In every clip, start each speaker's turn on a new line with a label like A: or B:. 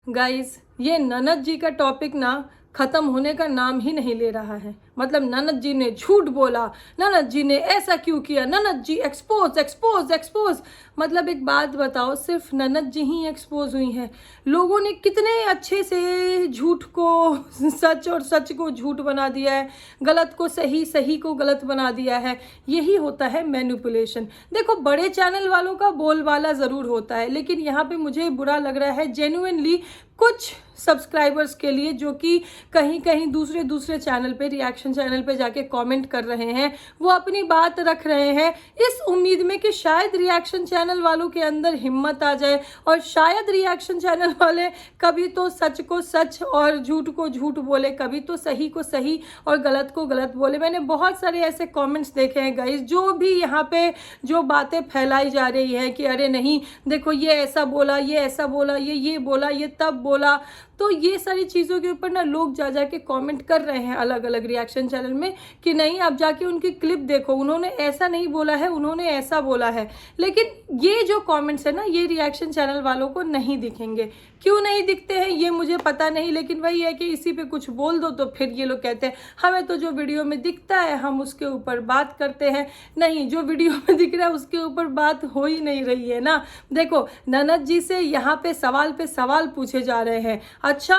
A: Guys, ये ननद जी का टॉपिक ना खत्म होने का नाम ही नहीं ले रहा है। मतलब ननद जी ने झूठ बोला, ननद जी ने ऐसा क्यों किया, ननद जी एक्सपोज एक्सपोज एक्सपोज। मतलब एक बात बताओ, सिर्फ ननद जी ही एक्सपोज हुई हैं? लोगों ने कितने अच्छे से झूठ को सच और सच को झूठ बना दिया है, गलत को सही, सही को गलत बना दिया है। यही होता है मैनिपुलेशन। देखो, बड़े चैनल वालों का बोलबाला ज़रूर होता है, लेकिन यहाँ पे मुझे बुरा लग रहा है जेन्युइनली कुछ सब्सक्राइबर्स के लिए, जो कि कहीं कहीं दूसरे चैनल पे, रिएक्शन चैनल पे जाके कमेंट कर रहे हैं, वो अपनी बात रख रहे हैं इस उम्मीद में कि शायद रिएक्शन चैनल वालों के अंदर हिम्मत आ जाए और शायद रिएक्शन चैनल वाले कभी तो सच को सच और झूठ को झूठ बोले, कभी तो सही को सही और गलत को गलत बोले। मैंने बहुत सारे ऐसे कमेंट्स देखे हैं गाइस, जो भी यहाँ पे जो बातें फैलाई जा रही है कि अरे नहीं देखो ये ऐसा बोला, ये ऐसा बोला, ये बोला, ये तब बोला, तो ये सारी चीज़ों के ऊपर ना लोग जा के कमेंट कर रहे हैं अलग अलग रिएक्शन चैनल में कि नहीं आप जाके उनकी क्लिप देखो, उन्होंने ऐसा नहीं बोला है, उन्होंने ऐसा बोला है। लेकिन ये जो कमेंट्स है ना, ये रिएक्शन चैनल वालों को नहीं दिखेंगे। क्यों नहीं दिखते हैं ये मुझे पता नहीं, लेकिन वही है कि इसी पे कुछ बोल दो तो फिर ये लोग कहते हैं हमें तो जो वीडियो में दिखता है हम उसके ऊपर बात करते हैं। नहीं, जो वीडियो में दिख रहा है उसके ऊपर बात हो ही नहीं रही है ना। देखो, ननद जी से यहाँ पे सवाल पूछे जा रहे हैं। अच्छा,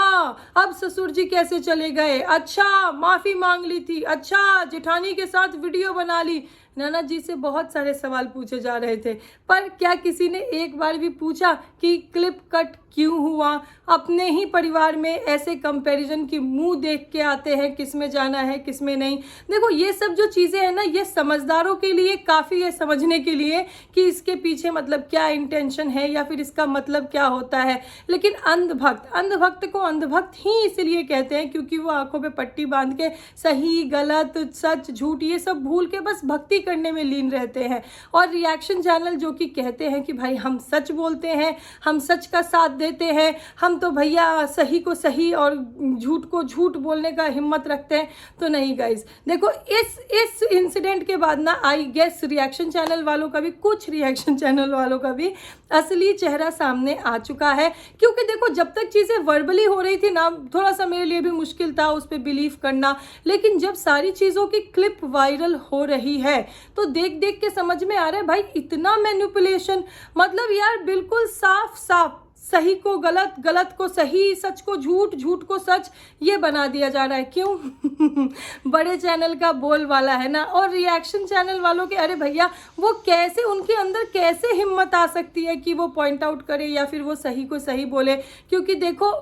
A: अब ससुर जी कैसे चले गए, अच्छा माफी मांग ली थी, अच्छा जेठानी के साथ वीडियो बना ली। ननद जी से बहुत सारे सवाल पूछे जा रहे थे, पर क्या किसी ने एक बार भी पूछा कि क्लिप कट क्यों हुआ? अपने ही परिवार में ऐसे कंपैरिजन की मुंह देख के आते हैं किस में जाना है किस में नहीं। देखो, ये सब जो चीज़ें हैं ना, ये समझदारों के लिए काफ़ी है समझने के लिए कि इसके पीछे मतलब क्या इंटेंशन है या फिर इसका मतलब क्या होता है। लेकिन अंधभक्त को अंधभक्त ही इसलिए कहते हैं क्योंकि वो आंखों पे पट्टी बांध के सही गलत सच झूठ ये सब भूल के बस भक्ति करने में लीन रहते हैं। और रिएक्शन चैनल जो कि कहते हैं कि भाई हम सच बोलते हैं, हम सच का साथ देते हैं, हम तो भैया सही को सही और झूठ को झूठ बोलने का हिम्मत रखते हैं। तो नहीं गाइस, देखो इस इंसिडेंट के बाद ना आई गेस रिएक्शन चैनल वालों का भी, कुछ रिएक्शन चैनल वालों का भी असली चेहरा सामने आ चुका है। क्योंकि देखो, जब तक चीज़ें वर्बली हो रही थी ना, थोड़ा सा मेरे लिए भी मुश्किल था उस पर बिलीव करना, लेकिन जब सारी चीज़ों की क्लिप वायरल हो रही है तो देख देख के समझ में आ रहा है भाई इतना मैनिपुलेशन। मतलब यार बिल्कुल साफ साफ सही को गलत, गलत को सही, सच को झूठ, झूठ को सच, ये बना दिया जा रहा है। क्यों? बड़े चैनल का बोल वाला है ना। और रिएक्शन चैनल वालों के, अरे भैया वो कैसे, उनके अंदर कैसे हिम्मत आ सकती है कि वो पॉइंट आउट करे या फिर वो सही को सही बोले? क्योंकि देखो,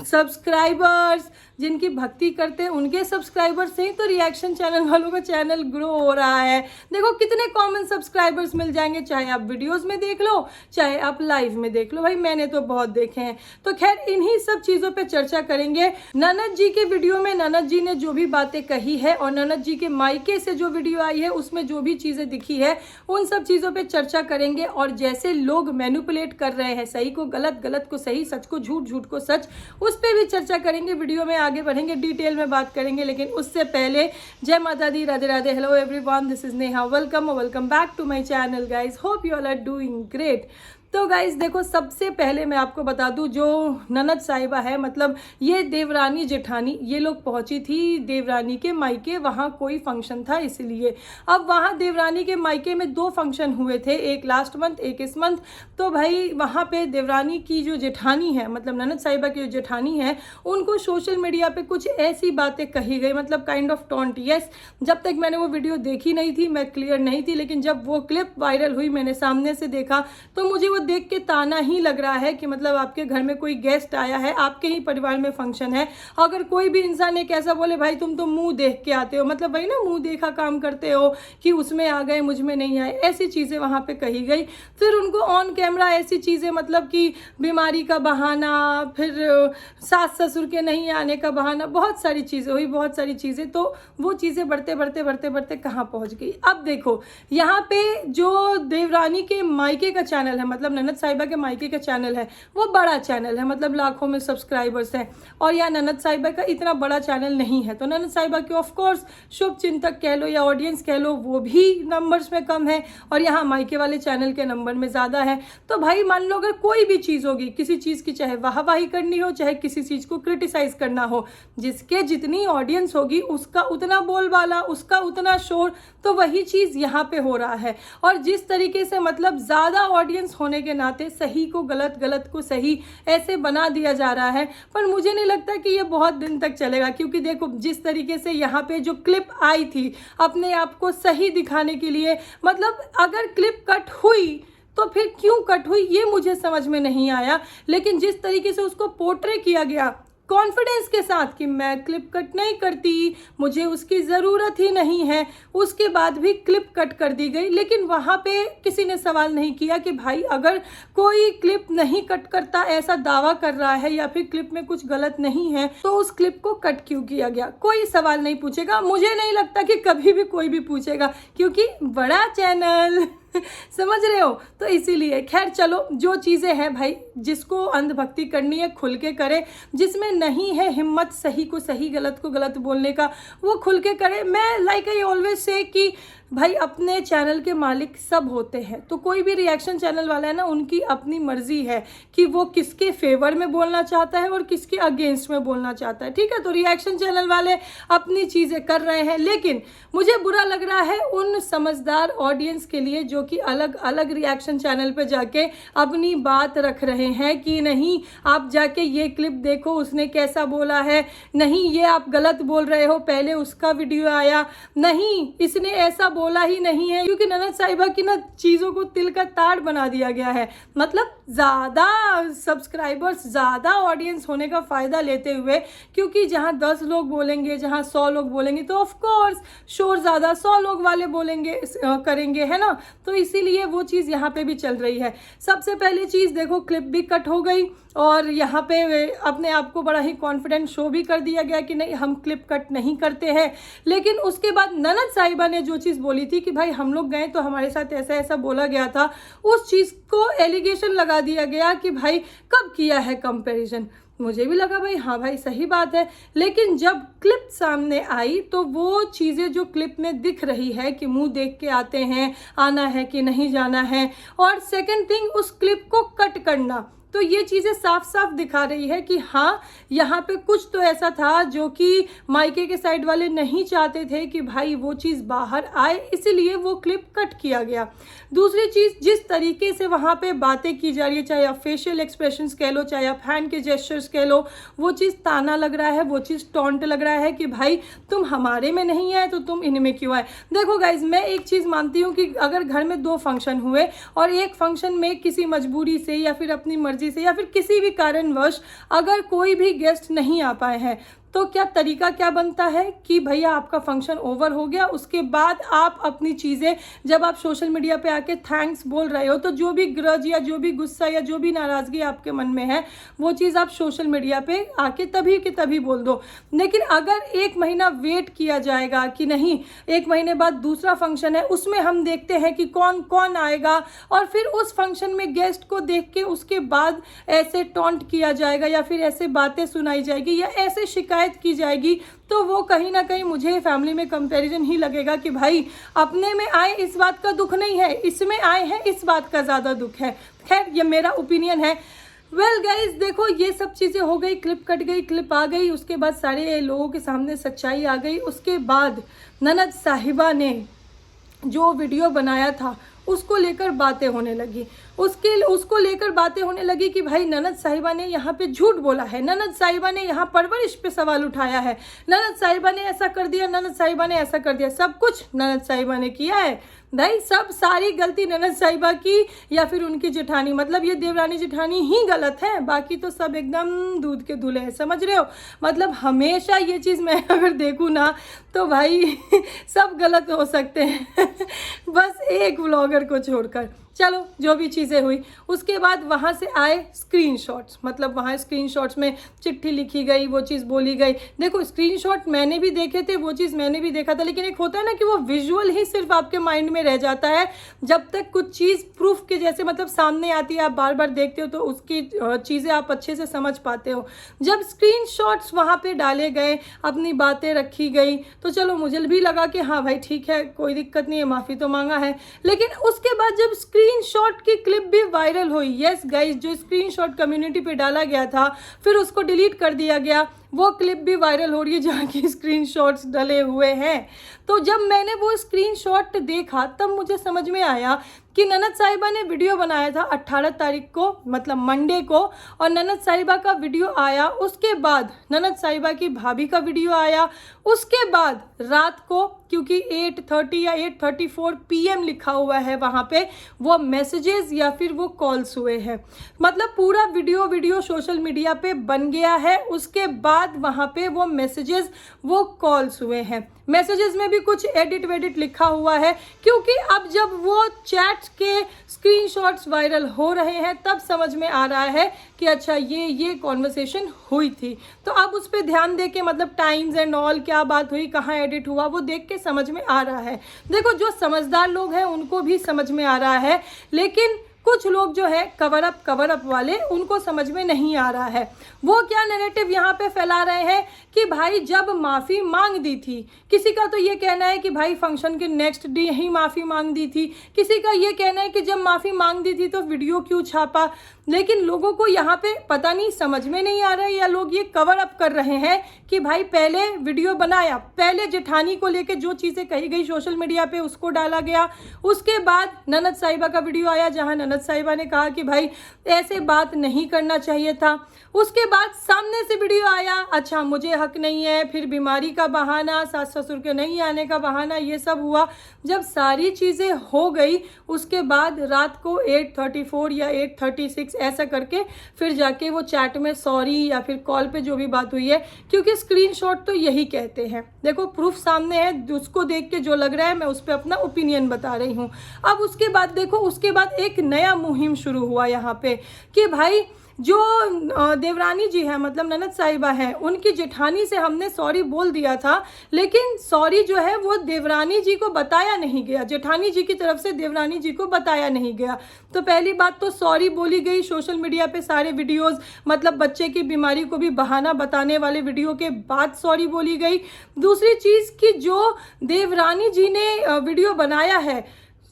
A: सब्सक्राइबर्स जिनकी भक्ति करते हैं उनके सब्सक्राइबर्स से ही तो रिएक्शन चैनल वालों का चैनल ग्रो हो रहा है। देखो कितने कॉमन सब्सक्राइबर्स मिल जाएंगे, चाहे आप वीडियोस में देख लो चाहे आप लाइव में देख लो। भाई मैंने तो बहुत देखे हैं। तो खैर इन्हीं सब चीज़ों पे चर्चा करेंगे। ननद जी के वीडियो में ननद जी ने जो भी बातें कही है और ननद जी के मायके से जो वीडियो आई है उसमें जो भी चीज़ें दिखी है उन सब चीज़ों पर चर्चा करेंगे। और जैसे लोग मैनिपुलेट कर रहे हैं, सही को गलत, गलत को सही, सच को झूठ, झूठ को सच, उस पर भी चर्चा करेंगे। वीडियो में आगे बढ़ेंगे, डिटेल में बात करेंगे। लेकिन उससे पहले जय माता दी, Radhe Radhe, hello everyone, this is Neha, welcome back to my channel guys, hope you all are doing great. तो गाइस देखो, सबसे पहले मैं आपको बता दूं, जो ननद साहिबा है, मतलब ये देवरानी जेठानी, ये लोग पहुंची थी देवरानी के मायके, वहाँ कोई फंक्शन था इसलिए। अब वहाँ देवरानी के मायके में 2 फंक्शन हुए थे, एक लास्ट मंथ एक इस मंथ। तो भाई वहाँ पे देवरानी की जो जेठानी है, मतलब ननद साहिबा की जो जेठानी है, उनको सोशल मीडिया पे कुछ ऐसी बातें कही गई, मतलब काइंड ऑफ टॉन्ट। यस, जब तक मैंने वो वीडियो देखी नहीं थी, मैं क्लियर नहीं थी, लेकिन जब वो क्लिप वायरल हुई, मैंने सामने से देखा, तो मुझे वो देख के ताना ही लग रहा है कि मतलब आपके घर में कोई गेस्ट आया है, आपके ही परिवार में फंक्शन है, अगर कोई भी इंसान एक ऐसा बोले भाई तुम तो मुंह देख के आते हो, मतलब भाई ना मुंह देखा काम करते हो कि उसमें आ गए मुझ में नहीं आए, ऐसी चीज़ें वहाँ पे कही गई। फिर उनको ऑन कैमरा ऐसी चीज़ें, मतलब कि बीमारी का बहाना, फिर सास ससुर के नहीं आने का बहाना, बहुत सारी चीज़ें हुई, बहुत सारी चीज़ें। तो वो चीज़ें बढ़ते कहाँ पहुँच गई। अब देखो, यहाँ पे जो देवरानी के मायके का चैनल है, मतलब मतलब ननद साहिबा के मायके का चैनल है वो बड़ा चैनल है, मतलब लाखों में सब्सक्राइबर्स हैं, और यहाँ ननद साहिबा का इतना बड़ा चैनल नहीं है। तो ननद साहिबा की ऑफकोर्स शुभ चिंतक कह लो या ऑडियंस कह लो वो भी नंबर्स में कम है, और यहाँ मायके वाले चैनल के नंबर में ज़्यादा है। तो भाई मान लो अगर कोई भी चीज़ होगी, किसी चीज़ की चाहे वाहवाही करनी हो चाहे किसी चीज़ को क्रिटिसाइज करना हो, जिसके जितनी ऑडियंस होगी उसका उतना बोलबाला, उसका उतना शोर, तो वही चीज़ यहाँ पे हो रहा है। और जिस तरीके से मतलब ज़्यादा ऑडियंस होने के नाते सही को गलत, गलत को सही ऐसे बना दिया जा रहा है, पर मुझे नहीं लगता कि ये बहुत दिन तक चलेगा। क्योंकि देखो जिस तरीके से यहाँ पे जो क्लिप आई थी अपने आप को सही दिखाने के लिए, मतलब अगर क्लिप कट हुई तो फिर क्यों कट हुई ये मुझे समझ में नहीं आया। लेकिन जिस तरीके से उसको पोर्ट्रे किया गया कॉन्फिडेंस के साथ कि मैं क्लिप कट नहीं करती, मुझे उसकी ज़रूरत ही नहीं है, उसके बाद भी क्लिप कट कर दी गई। लेकिन वहाँ पे किसी ने सवाल नहीं किया कि भाई अगर कोई क्लिप नहीं कट करता ऐसा दावा कर रहा है या फिर क्लिप में कुछ गलत नहीं है तो उस क्लिप को कट क्यों किया गया, कोई सवाल नहीं पूछेगा। मुझे नहीं लगता कि कभी भी कोई भी पूछेगा, क्योंकि बड़ा चैनल समझ रहे हो। तो इसीलिए खैर चलो, जो चीज़ें हैं भाई जिसको अंधभक्ति करनी है खुल के करे, जिसमें नहीं है हिम्मत सही को सही गलत को गलत बोलने का वो खुल के करे। मैं लाइक आई ऑलवेज से कि भाई अपने चैनल के मालिक सब होते हैं, तो कोई भी रिएक्शन चैनल वाला है ना उनकी अपनी मर्जी है कि वो किसके फेवर में बोलना चाहता है और किसके अगेंस्ट में बोलना चाहता है, ठीक है। तो रिएक्शन चैनल वाले अपनी चीज़ें कर रहे हैं, लेकिन मुझे बुरा लग रहा है उन समझदार ऑडियंस के लिए जो कि अलग अलग रिएक्शन चैनल पे जाके अपनी बात रख रहे हैं कि नहीं आप जाके ये क्लिप देखो उसने कैसा बोला है, नहीं ये आप गलत बोल रहे हो, पहले उसका वीडियो आया, नहीं इसने ऐसा बोला ही नहीं है। क्योंकि ननद साहिबा की ना चीज़ों को तिल का ताड़ बना दिया गया है, मतलब ज़्यादा सब्सक्राइबर्स ज़्यादा ऑडियंस होने का फ़ायदा लेते हुए, क्योंकि जहाँ 10 लोग बोलेंगे जहाँ 100 लोग बोलेंगे तो ऑफ कोर्स शोर ज़्यादा 100 लोग वाले बोलेंगे करेंगे, है ना। तो इसीलिए वो चीज़ यहाँ पे भी चल रही है। सबसे पहली चीज़ देखो क्लिप भी कट हो गई और यहाँ पे अपने आप को बड़ा ही कॉन्फिडेंट शो भी कर दिया गया कि नहीं हम क्लिप कट नहीं करते हैं। लेकिन उसके बाद ननद साहिबा ने जो चीज़ बोली थी कि भाई हम लोग गए तो हमारे साथ ऐसा ऐसा बोला गया था, उस चीज़ को एलिगेशन लगा दिया गया कि भाई कब किया है कंपैरिजन। मुझे भी लगा भाई हाँ भाई सही बात है, लेकिन जब क्लिप सामने आई तो वो चीज़ें जो क्लिप में दिख रही है कि मुंह देख के आते हैं, आना है कि नहीं जाना है, और सेकंड थिंग उस क्लिप को कट करना, तो ये चीज़ें साफ साफ दिखा रही है कि हाँ यहाँ पे कुछ तो ऐसा था जो कि मायके के साइड वाले नहीं चाहते थे कि भाई वो चीज़ बाहर आए, इसीलिए वो क्लिप कट किया गया। दूसरी चीज़ जिस तरीके से वहाँ पे बातें की जा रही है, चाहे आप फेशियल एक्सप्रेशंस कह लो चाहे आप हैंड के जेस्चर्स कह लो, वो चीज़ ताना लग रहा है, वो चीज़ टॉन्ट लग रहा है कि भाई तुम हमारे में नहीं आए तो तुम इनमें क्यों आए। देखो गाइज मैं एक चीज़ मानती हूँ कि अगर घर में 2 फंक्शन हुए और एक फंक्शन में किसी मजबूरी से या फिर अपनी मर्जी से या फिर किसी भी कारणवश अगर कोई भी गेस्ट नहीं आ पाए हैं तो क्या तरीका क्या बनता है कि भैया आपका फंक्शन ओवर हो गया, उसके बाद आप अपनी चीज़ें जब आप सोशल मीडिया पे आके थैंक्स बोल रहे हो तो जो भी ग्रज या जो भी गुस्सा या जो भी नाराज़गी आपके मन में है वो चीज़ आप सोशल मीडिया पे आके तभी के तभी बोल दो। लेकिन अगर 1 महीना वेट किया जाएगा कि नहीं 1 महीने बाद दूसरा फंक्शन है उसमें हम देखते हैं कि कौन कौन आएगा और फिर उस फंक्शन में गेस्ट को देख के उसके बाद ऐसे टॉन्ट किया जाएगा या फिर ऐसे बातें सुनाई जाएगी या ऐसे शिकायत की जाएगी, तो वो कहीं ना कहीं मुझे फैमिली में कंपैरिजन ही लगेगा कि भाई अपने में आए इस बात का दुख नहीं है, इसमें आए हैं इस बात का ज़्यादा दुख है। खैर ये मेरा ओपिनियन है। वेल गाइज देखो ये सब चीज़ें हो गई, क्लिप कट गई, क्लिप आ गई, उसके बाद सारे लोगों के सामने सच्चाई आ गई। उसके बाद ननद साहिबा ने जो वीडियो बनाया था उसको लेकर बातें होने लगी, उसको लेकर बातें होने लगी कि भाई ननद साहिबा ने यहाँ पे झूठ बोला है, ननद साहिबा ने यहाँ परवरिश पे सवाल उठाया है, ननद साहिबा ने ऐसा कर दिया, ननद साहिबा ने ऐसा कर दिया। सब कुछ ननद साहिबा ने किया है भाई, सब सारी गलती ननद साहिबा की या फिर उनकी जेठानी, मतलब ये देवरानी जेठानी ही गलत है, बाकी तो सब एकदम दूध के धुले हैं, समझ रहे हो। मतलब हमेशा ये चीज़ मैं अगर देखूँ ना तो भाई सब गलत हो सकते हैं बस एक व्लॉगर को छोड़कर। चलो जो भी चीज़ें हुई, उसके बाद वहाँ से आए स्क्रीनशॉट्स, मतलब वहाँ स्क्रीनशॉट्स में चिट्ठी लिखी गई, वो चीज़ बोली गई। देखो स्क्रीनशॉट मैंने भी देखे थे, वो चीज़ मैंने भी देखा था, लेकिन एक होता है ना कि वो विजुअल ही सिर्फ आपके माइंड में रह जाता है जब तक कुछ चीज़ प्रूफ के जैसे मतलब सामने आती है, आप बार बार देखते हो तो उसकी चीज़ें आप अच्छे से समझ पाते हो। जब स्क्रीनशॉट्स वहाँ पे डाले गए, अपनी बातें रखी गई, तो चलो मुझे भी लगा कि हाँ भाई ठीक है, कोई दिक्कत नहीं है, माफ़ी तो मांगा है। लेकिन उसके बाद जब स्क्रीनशॉट की क्लिप भी वायरल हुई, यस गाइस, जो स्क्रीनशॉट कम्युनिटी पे डाला गया था फिर उसको डिलीट कर दिया गया, वो क्लिप भी वायरल हो रही है जहाँ की स्क्रीनशॉट्स डले हुए हैं। तो जब मैंने वो स्क्रीनशॉट देखा तब मुझे समझ में आया कि ननद साहिबा ने वीडियो बनाया था 18 तारीख को, मतलब मंडे को, और ननद साहिबा का वीडियो आया, उसके बाद ननद साहिबा की भाभी का वीडियो आया, उसके बाद रात को, क्योंकि 8:30 या 8:34 PM लिखा हुआ है वहाँ पे, वो मैसेजेस या फिर वो कॉल्स हुए हैं। मतलब पूरा वीडियो सोशल मीडिया पे बन गया है। उसके बाद वहाँ पे वो मैसेजेस, वो कॉल्स हुए हैं। मैसेजेस में भी कुछ एडिट वेडिट लिखा हुआ है, क्योंकि अब जब वो चैट्स के स्क्रीनशॉट्स वायरल हो रहे हैं तब समझ में आ रहा है कि अच्छा ये कॉन्वर्सेशन हुई थी। तो अब उस पर ध्यान दे के, मतलब टाइम्स एंड ऑल, क्या बात हुई, कहाँ एडिट हुआ, वो देख के समझ में आ रहा है। देखो जो समझदार लोग हैं उनको भी समझ में आ रहा है, लेकिन कुछ लोग जो है कवर अप वाले, उनको समझ में नहीं आ रहा है। वो क्या नैरेटिव यहाँ पे फैला रहे हैं कि भाई जब माफ़ी मांग दी थी, किसी का तो ये कहना है कि भाई फंक्शन के नेक्स्ट डे ही माफ़ी मांग दी थी, किसी का ये कहना है कि जब माफ़ी मांग दी थी तो वीडियो क्यों छापा। लेकिन लोगों को यहाँ पे पता नहीं, समझ में नहीं आ रहा है, या लोग ये कवर अप कर रहे हैं कि भाई पहले वीडियो बनाया, पहले जेठानी को लेके जो चीज़ें कही गई सोशल मीडिया पे उसको डाला गया, उसके बाद ननद साहिबा का वीडियो आया जहाँ ननद साहिबा ने कहा कि भाई ऐसे बात नहीं करना चाहिए था, उसके बाद सामने से वीडियो आया, अच्छा मुझे हक नहीं है, फिर बीमारी का बहाना, सास ससुर के नहीं आने का बहाना, ये सब हुआ। जब सारी चीज़ें हो गई उसके बाद रात को 8:34 या 8:36 ऐसा करके फिर जाके वो चैट में सॉरी या फिर कॉल पे जो भी बात हुई है, क्योंकि स्क्रीनशॉट तो यही कहते हैं। देखो प्रूफ सामने है, उसको देख के जो लग रहा है मैं उस पर अपना ओपिनियन बता रही हूँ। अब उसके बाद देखो, उसके बाद एक नया मुहिम शुरू हुआ यहाँ पे कि भाई जो देवरानी जी है, मतलब ननद साहिबा है, उनकी जेठानी से हमने सॉरी बोल दिया था, लेकिन सॉरी जो है वो देवरानी जी को बताया नहीं गया, जेठानी जी की तरफ से देवरानी जी को बताया नहीं गया। तो पहली बात तो सॉरी बोली गई सोशल मीडिया पे, सारे वीडियोस, मतलब बच्चे की बीमारी को भी बहाना बताने वाले वीडियो के बाद सॉरी बोली गई। दूसरी चीज़ कि जो देवरानी जी ने वीडियो बनाया है,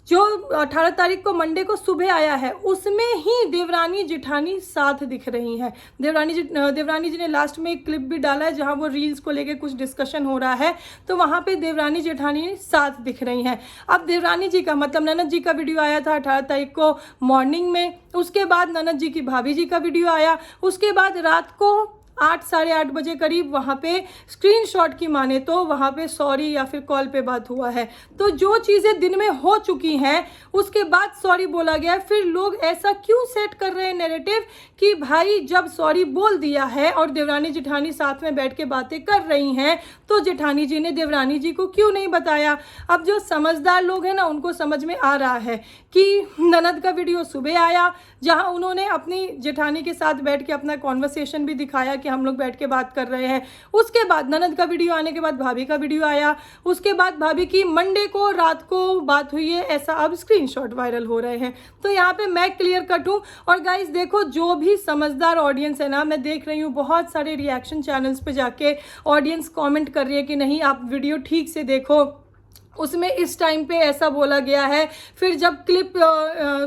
A: जो 18 तारीख को मंडे को सुबह आया है, उसमें ही देवरानी जेठानी साथ दिख रही हैं। देवरानी जी ने लास्ट में एक क्लिप भी डाला है जहां वो रील्स को लेके कुछ डिस्कशन हो रहा है, तो वहां पे देवरानी जेठानी साथ दिख रही हैं। अब देवरानी जी का, मतलब ननद जी का वीडियो आया था 18 तारीख को मॉर्निंग में, उसके बाद ननद जी की भाभी जी का वीडियो आया, उसके बाद रात को 8 साढ़े 8 बजे करीब वहाँ पे स्क्रीनशॉट की माने तो वहाँ पे सॉरी या फिर कॉल पे बात हुआ है। तो जो चीज़ें दिन में हो चुकी हैं उसके बाद सॉरी बोला गया। फिर लोग ऐसा क्यों सेट कर रहे हैं नैरेटिव कि भाई जब सॉरी बोल दिया है और देवरानी जेठानी साथ में बैठ के बातें कर रही हैं तो जेठानी जी ने देवरानी जी को क्यों नहीं बताया। अब जो समझदार लोग हैं ना, उनको समझ में आ रहा है कि ननद का वीडियो सुबह आया जहाँ उन्होंने अपनी जेठानी के साथ बैठ के अपना कॉन्वर्सेशन भी दिखाया कि हम लोग बैठ के बात कर रहे हैं। उसके बाद ननद का वीडियो आने के बाद भाभी का वीडियो आया, उसके बाद भाभी की मंडे को रात को बात हुई है, ऐसा अब स्क्रीनशॉट वायरल हो रहे हैं। तो यहाँ पे मैं क्लियर कट हूँ। और गाइस देखो, जो भी समझदार ऑडियंस है ना, मैं देख रही हूँ बहुत सारे रिएक्शन चैनल्स पे जाके ऑडियंस कमेंट कर रही है कि नहीं आप वीडियो ठीक से देखो, उसमें इस टाइम पे ऐसा बोला गया है, फिर जब क्लिप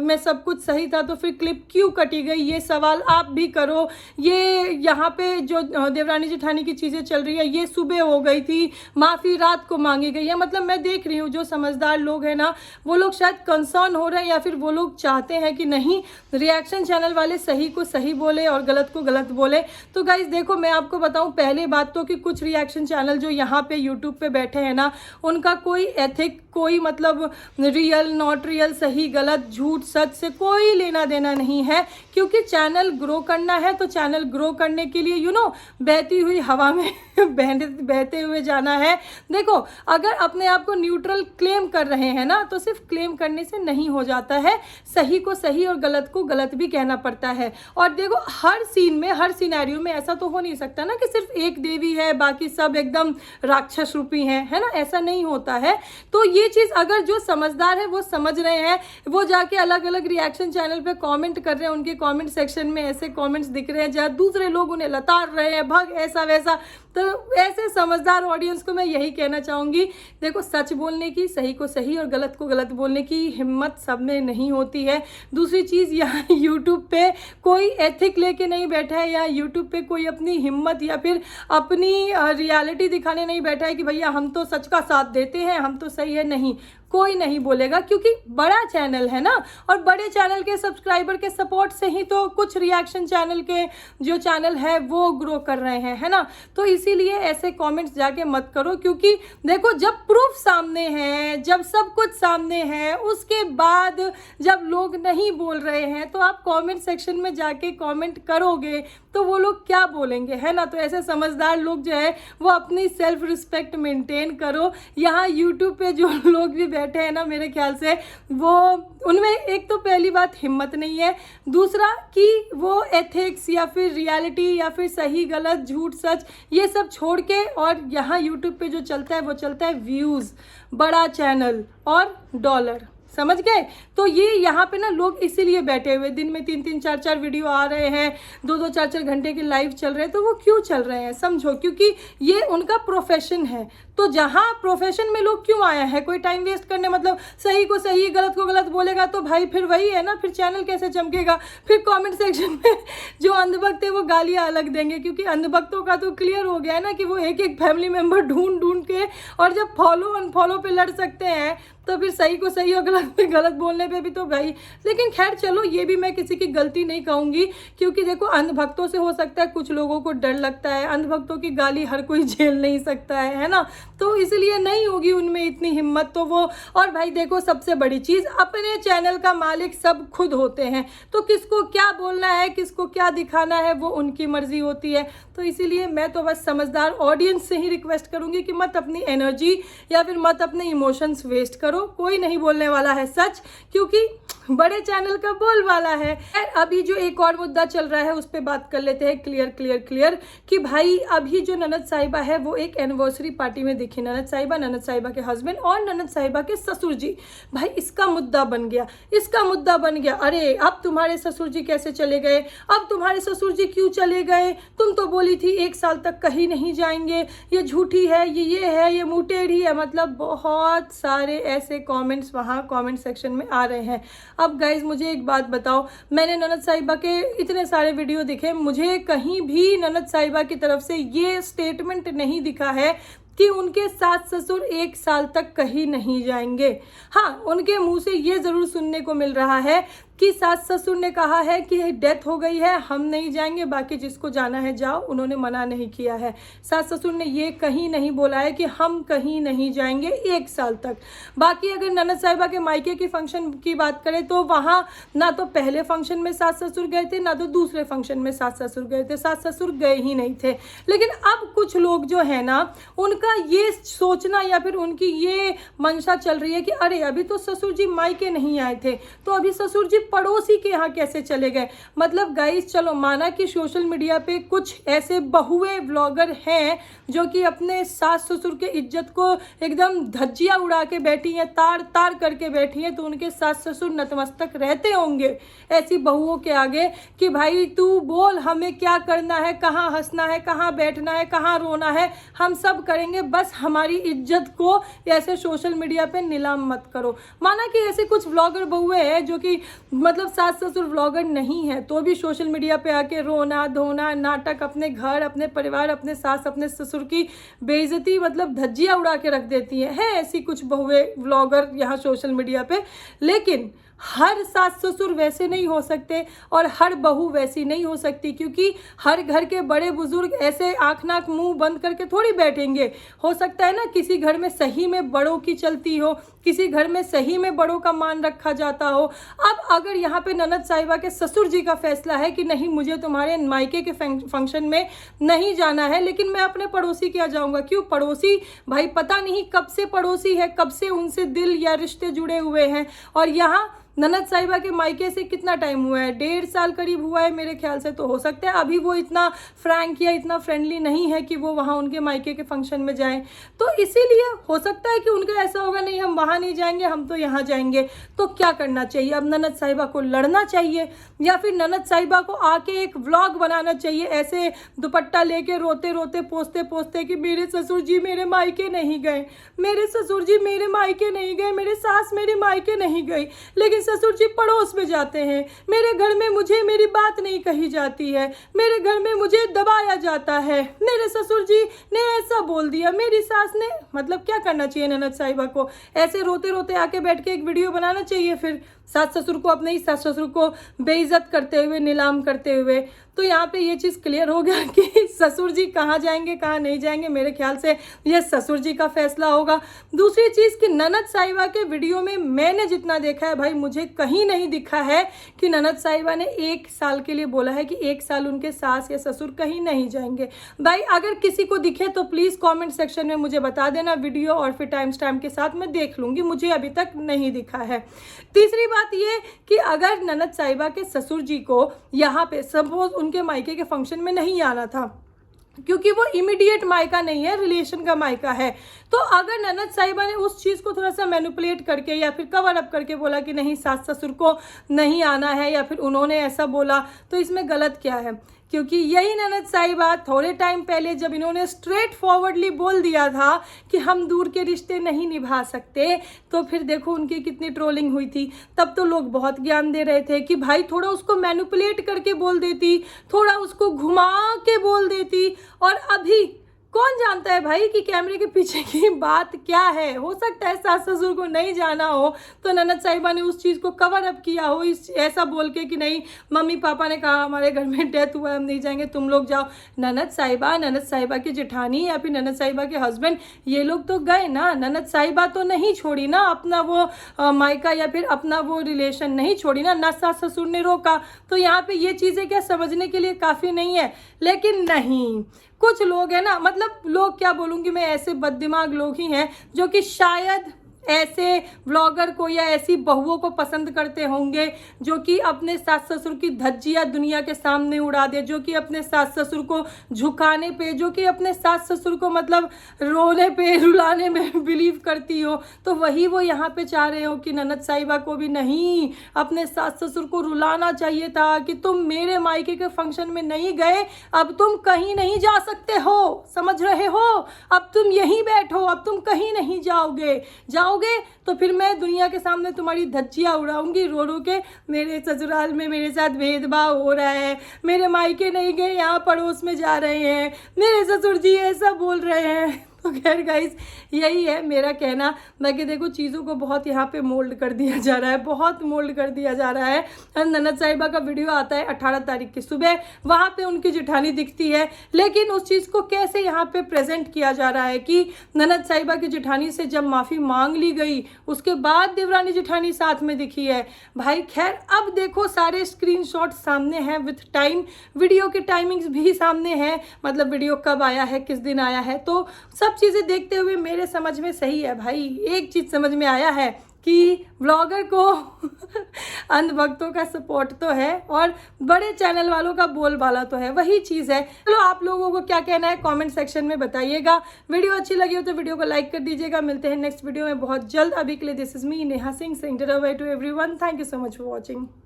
A: में सब कुछ सही था तो फिर क्लिप क्यों कटी गई, ये सवाल आप भी करो। ये यहाँ पे जो देवरानी जेठानी की चीज़ें चल रही है, ये सुबह हो गई थी, माफ़ी रात को मांगी गई है। मतलब मैं देख रही हूँ जो समझदार लोग हैं ना, वो लोग शायद कंसर्न हो रहे हैं या फिर वो लोग चाहते हैं कि नहीं रिएक्शन चैनल वाले सही को सही बोले और गलत को गलत बोले। तो गाइज देखो, मैं आपको बताऊँ पहले बात तो कि कुछ रिएक्शन चैनल जो यहाँ पे यूट्यूब पे बैठे हैं ना, उनका कोई एथिक, कोई मतलब रियल नॉट रियल, सही गलत, झूठ सच से कोई लेना देना नहीं है, क्योंकि चैनल ग्रो करना है तो चैनल ग्रो करने के लिए बहती हुई हवा में बहते हुए जाना है। देखो, अगर अपने आप को न्यूट्रल क्लेम कर रहे हैं ना, तो सिर्फ क्लेम करने से नहीं हो जाता है, सही को सही और गलत को गलत भी कहना पड़ता है। और देखो, हर सीन में, हर सिनेरियो में ऐसा तो हो नहीं सकता ना कि सिर्फ एक देवी है बाकी सब एकदम राक्षस रूपी हैं, है ना, ऐसा नहीं होता है। तो ये चीज़ अगर जो समझदार है वो समझ रहे हैं, वो जाके अलग अलग रिएक्शन चैनल पे कमेंट कर रहे हैं, उनके कमेंट सेक्शन में ऐसे कमेंट्स दिख रहे हैं जहाँ दूसरे लोग उन्हें लताड़ रहे हैं, भग ऐसा वैसा, तो ऐसे समझदार ऑडियंस को मैं यही कहना चाहूँगी, देखो, सच बोलने की, सही को सही और गलत को गलत बोलने की हिम्मत सब में नहीं होती है। दूसरी चीज़, यहाँ यूट्यूब पे कोई एथिक लेके नहीं बैठा है, या यूट्यूब पे कोई अपनी हिम्मत या फिर अपनी रियलिटी दिखाने नहीं बैठा है कि भैया हम तो सच का साथ देते हैं, हम तो सही है। नहीं, कोई नहीं बोलेगा, क्योंकि बड़ा चैनल है ना, और बड़े चैनल के सब्सक्राइबर के सपोर्ट से ही तो कुछ रिएक्शन चैनल के जो चैनल है वो ग्रो कर रहे हैं, है ना। तो इसीलिए ऐसे कमेंट्स जाके मत करो, क्योंकि देखो, जब प्रूफ सामने है, जब सब कुछ सामने है, उसके बाद जब लोग नहीं बोल रहे हैं तो आप कमेंट सेक्शन में जाके कमेंट करोगे तो वो लोग क्या बोलेंगे, है ना। तो ऐसे समझदार लोग जो है वो अपनी सेल्फ रिस्पेक्ट मेंटेन करो। यहाँ यूट्यूब पे जो लोग भी बैठे हैं ना, मेरे ख्याल से वो, उनमें एक तो पहली बात हिम्मत नहीं है, दूसरा कि वो एथिक्स या फिर रियलिटी या फिर सही गलत, झूठ सच, ये सब छोड़ के, और यहाँ यूट्यूब पे जो चलता है वो चलता है व्यूज़, बड़ा चैनल और डॉलर, समझ गए। तो ये यहाँ पे ना लोग इसीलिए बैठे हुए, दिन में 3-3 4-4 वीडियो आ रहे हैं, 2-2 4-4 घंटे के लाइव चल रहे हैं, तो वो क्यों चल रहे हैं समझो, क्योंकि ये उनका प्रोफेशन है। तो जहाँ प्रोफेशन में लोग क्यों आया है, कोई टाइम वेस्ट करने, मतलब सही को सही गलत को गलत बोलेगा तो भाई फिर वही है ना, फिर चैनल कैसे चमकेगा। फिर कमेंट सेक्शन में जो अंधभक्त है वो गालियाँ अलग देंगे, क्योंकि अंधभक्तों का तो क्लियर हो गया है ना कि वो एक एक फैमिली मेम्बर ढूंढ ढूंढ के, और जब फॉलो अनफॉलो पे लड़ सकते हैं तो फिर सही को सही और गलत पे गलत बोलने पे भी तो भाई। लेकिन खैर चलो, ये भी मैं किसी की गलती नहीं कहूँगी, क्योंकि देखो, अंधभक्तों से हो सकता है कुछ लोगों को डर लगता है, अंधभक्तों की गाली हर कोई झेल नहीं सकता है ना, तो इसलिए नहीं होगी उनमें इतनी हिम्मत तो वो। और भाई देखो, सबसे बड़ी चीज़, अपने चैनल का मालिक सब खुद होते हैं, तो किसको क्या बोलना है, किसको क्या दिखाना है, वो उनकी मर्जी होती है। तो इसीलिए मैं तो बस समझदार ऑडियंस से ही रिक्वेस्ट करूँगी कि मत अपनी एनर्जी या फिर मत अपने इमोशंस वेस्ट करो, कोई नहीं बोलने वाला है सच, क्योंकि बड़े चैनल का बोल वाला है। अभी जो एक और मुद्दा चल रहा है उस पर बात कर लेते हैं, क्लियर कि भाई अभी जो ननद साहिबा है वो एक एनिवर्सरी पार्टी में दिखी, ननद साहिबा के हस्बैंड और ननद साहिबा के ससुर जी। भाई इसका मुद्दा बन गया, अरे अब तुम्हारे ससुर जी कैसे चले गए, अब तुम्हारे ससुर जी क्यों चले गए, तुम तो बोली थी 1 साल तक कहीं नहीं जाएंगे, ये झूठी है, ये है, ये मुँह टेढ़ी है, मतलब बहुत सारे ऐसे कमेंट्स वहाँ कमेंट सेक्शन में आ रहे हैं। अब गाइज मुझे एक बात बताओ, मैंने ननद साहिबा के इतने सारे वीडियो दिखे, मुझे कहीं भी ननद साहिबा की तरफ से ये स्टेटमेंट नहीं दिखा है कि उनके सास ससुर 1 साल तक कहीं नहीं जाएंगे। हाँ, उनके मुंह से ये ज़रूर सुनने को मिल रहा है कि सास ससुर ने कहा है कि डेथ हो गई है, हम नहीं जाएंगे, बाकी जिसको जाना है जाओ, उन्होंने मना नहीं किया है। सास ससुर ने ये कहीं नहीं बोला है कि हम कहीं नहीं जाएंगे 1 साल तक। बाकी अगर ननद साहिबा के मायके की फंक्शन की बात करें तो वहाँ ना तो पहले फंक्शन में सास ससुर गए थे, ना तो दूसरे फंक्शन में सास ससुर गए थे, सास ससुर गए ही नहीं थे। लेकिन अब कुछ लोग जो है ना, उनका ये सोचना या फिर उनकी ये मंशा चल रही है कि अरे अभी तो ससुर जी मायके नहीं आए थे, तो अभी ससुर जी पड़ोसी के यहाँ कैसे चले गए। मतलब गाइस, चलो माना कि सोशल मीडिया पे कुछ ऐसे बहुए व्लॉगर हैं जो कि अपने सास ससुर के इज्जत को एकदम धज्जियाँ उड़ा के बैठी हैं, तार तार करके बैठी हैं, तो उनके सास ससुर नतमस्तक रहते होंगे ऐसी बहुओं के आगे कि भाई तू बोल हमें क्या करना है, कहाँ हंसना है, कहाँ बैठना है, कहाँ रोना है, हम सब करेंगे, बस हमारी इज्जत को ऐसे सोशल मीडिया पे नीलाम मत करो। माना कि ऐसे कुछ व्लॉगर बहुए हैं जो कि मतलब सास ससुर व्लॉगर नहीं है तो भी सोशल मीडिया पे आके रोना धोना नाटक, अपने घर, अपने परिवार, अपने सास, अपने ससुर की बेइज्जती, मतलब धज्जियाँ उड़ा के रख देती है ऐसी कुछ बहुए व्लॉगर यहाँ सोशल मीडिया पे। लेकिन हर सास ससुर वैसे नहीं हो सकते और हर बहू वैसी नहीं हो सकती, क्योंकि हर घर के बड़े बुजुर्ग ऐसे आँख नाक मुंह बंद करके थोड़ी बैठेंगे। हो सकता है ना किसी घर में सही में बड़ों की चलती हो, किसी घर में सही में बड़ों का मान रखा जाता हो। अब अगर यहाँ पे ननद साहिबा के ससुर जी का फैसला है कि नहीं, मुझे तुम्हारे मायके के फंक्शन में नहीं जाना है, लेकिन मैं अपने पड़ोसी के यहाँ जाऊँगा। क्यों? पड़ोसी भाई पता नहीं कब से पड़ोसी है, कब से उनसे दिल या रिश्ते जुड़े हुए हैं। और यहाँ ननद साहिबा के मायके से कितना टाइम हुआ है? 1.5 साल करीब हुआ है मेरे ख्याल से। तो हो सकता है अभी वो इतना फ्रैंक या इतना फ्रेंडली नहीं है कि वो वहाँ उनके मायके के फंक्शन में जाएं। तो इसीलिए हो सकता है कि उनका ऐसा होगा, नहीं हम वहाँ नहीं जाएंगे, हम तो यहाँ जाएंगे। तो क्या करना चाहिए? अब ननद साहिबा को लड़ना चाहिए या फिर ननद साहिबा को आके एक व्लॉग बनाना चाहिए, ऐसे दुपट्टा लेके रोते रोते पोसते पोसते कि मेरे ससुर जी मेरे मायके नहीं गए, मेरे ससुर जी मेरे मायके नहीं गए, मेरे सास मेरे मायके नहीं गई, लेकिन ससुर जी पड़ोस में जाते हैं, मेरे घर में मुझे मेरी बात नहीं कही जाती है, मेरे घर में मुझे दबाया जाता है, मेरे ससुर जी ने ऐसा बोल दिया, मेरी सास ने। मतलब क्या करना चाहिए ननद साहिबा को? ऐसे रोते रोते आके बैठ के एक वीडियो बनाना चाहिए, फिर सास ससुर को, अपने ही सास ससुर को बेइज्जत करते हुए, नीलाम करते हुए। तो यहाँ पे ये चीज़ क्लियर हो गया कि ससुर जी कहाँ जाएंगे कहाँ नहीं जाएंगे। मेरे ख्याल से ये ससुर जी का फैसला होगा। दूसरी चीज़ कि ननद साहिबा के वीडियो में मैंने जितना देखा है भाई, मुझे कहीं नहीं दिखा है कि ननद साहिबा ने 1 साल के लिए बोला है कि 1 साल उनके सास या ससुर कहीं नहीं जाएंगे। भाई अगर किसी को दिखे तो प्लीज़ कॉमेंट सेक्शन में मुझे बता देना वीडियो, और फिर टाइम स्टैम्प के साथ मैं देख लूँगी। मुझे अभी तक नहीं दिखा है। तीसरी बात ये कि अगर ननद साहिबा के ससुर जी को यहाँ पे सपोज उनके मायके के फंक्शन में नहीं आना था, क्योंकि वो इमीडिएट मायका नहीं है, रिलेशन का मायका है, तो अगर ननद साहिबा ने उस चीज़ को थोड़ा सा मैनिपुलेट करके या फिर कवर अप करके बोला कि नहीं सास ससुर को नहीं आना है, या फिर उन्होंने ऐसा बोला, तो इसमें गलत क्या है? क्योंकि यही ननद साहिबा थोड़े टाइम पहले जब इन्होंने स्ट्रेट फॉरवर्डली बोल दिया था कि हम दूर के रिश्ते नहीं निभा सकते, तो फिर देखो उनकी कितनी ट्रोलिंग हुई थी। तब तो लोग बहुत ज्ञान दे रहे थे कि भाई थोड़ा उसको मैनिपुलेट करके बोल देती, थोड़ा उसको घुमा के बोल देती। और अभी कौन जानता है भाई कि कैमरे के पीछे की बात क्या है? हो सकता है सास ससुर को नहीं जाना हो तो ननद साहिबा ने उस चीज़ को कवर अप किया हो, इस ऐसा बोल के कि नहीं मम्मी पापा ने कहा हमारे घर में डेथ हुआ है, हम नहीं जाएंगे, तुम लोग जाओ। ननद साहिबा की जेठानी या फिर ननद साहिबा के हस्बैंड, ये लोग तो गए ना। ननद साहिबा तो नहीं छोड़ी ना अपना वो मायका या फिर अपना वो रिलेशन नहीं छोड़ी ना सास ससुर ने रोका। तो यहाँ पे ये चीज़ें क्या समझने के लिए काफ़ी नहीं है। लेकिन नहीं, कुछ लोग हैं ना, मतलब लोग क्या बोलूँगी मैं, ऐसे बददिमाग लोग ही हैं जो कि शायद ऐसे व्लॉगर को या ऐसी बहुओं को पसंद करते होंगे जो कि अपने सास ससुर की धज्जियां दुनिया के सामने उड़ा दे, जो कि अपने सास ससुर को झुकाने पे, जो कि अपने सास ससुर को मतलब रोने पे रुलाने में बिलीव करती हो। तो वही वो यहाँ पे चाह रहे हो कि ननद साहिबा को भी नहीं, अपने सास ससुर को रुलाना चाहिए था कि तुम मेरे मायके के फंक्शन में नहीं गए, अब तुम कहीं नहीं जा सकते हो, समझ रहे हो? अब तुम यहीं बैठो, अब तुम कहीं नहीं जाओगे तो फिर मैं दुनिया के सामने तुम्हारी धज्जियां उड़ाऊंगी रो रो के, मेरे ससुराल में मेरे साथ भेदभाव हो रहा है, मेरे मायके नहीं गए यहाँ पड़ोस में जा रहे हैं, मेरे ससुर जी ऐसा बोल रहे हैं। तो खैर गाइस, यही है मेरा कहना। बाकी देखो चीज़ों को बहुत यहाँ पे मोल्ड कर दिया जा रहा है, बहुत मोल्ड कर दिया जा रहा है। ननद साहिबा का वीडियो आता है 18 तारीख की सुबह, वहाँ पे उनकी जेठानी दिखती है, लेकिन उस चीज़ को कैसे यहाँ पे प्रेजेंट किया जा रहा है कि ननद साहिबा की जेठानी से जब माफ़ी मांग ली गई उसके बाद देवरानी जेठानी साथ में दिखी है। भाई खैर, अब देखो सारे स्क्रीनशॉट सामने हैं विथ टाइम, वीडियो के टाइमिंग्स भी सामने हैं, मतलब वीडियो कब आया है, किस दिन आया है, तो सब चीज़ें देखते हुए मेरे समझ में सही है। भाई एक चीज़ समझ में आया है कि व्लॉगर को अंधभक्तों का सपोर्ट तो है और बड़े चैनल वालों का बोलबाला तो है, वही चीज़ है। चलो आप लोगों को क्या कहना है कमेंट सेक्शन में बताइएगा। वीडियो अच्छी लगी हो तो वीडियो को लाइक कर दीजिएगा। मिलते हैं नेक्स्ट वीडियो में बहुत जल्द। अभी के लिए this is me Neha Singh, saying by two everyone. Thank you so much for watching.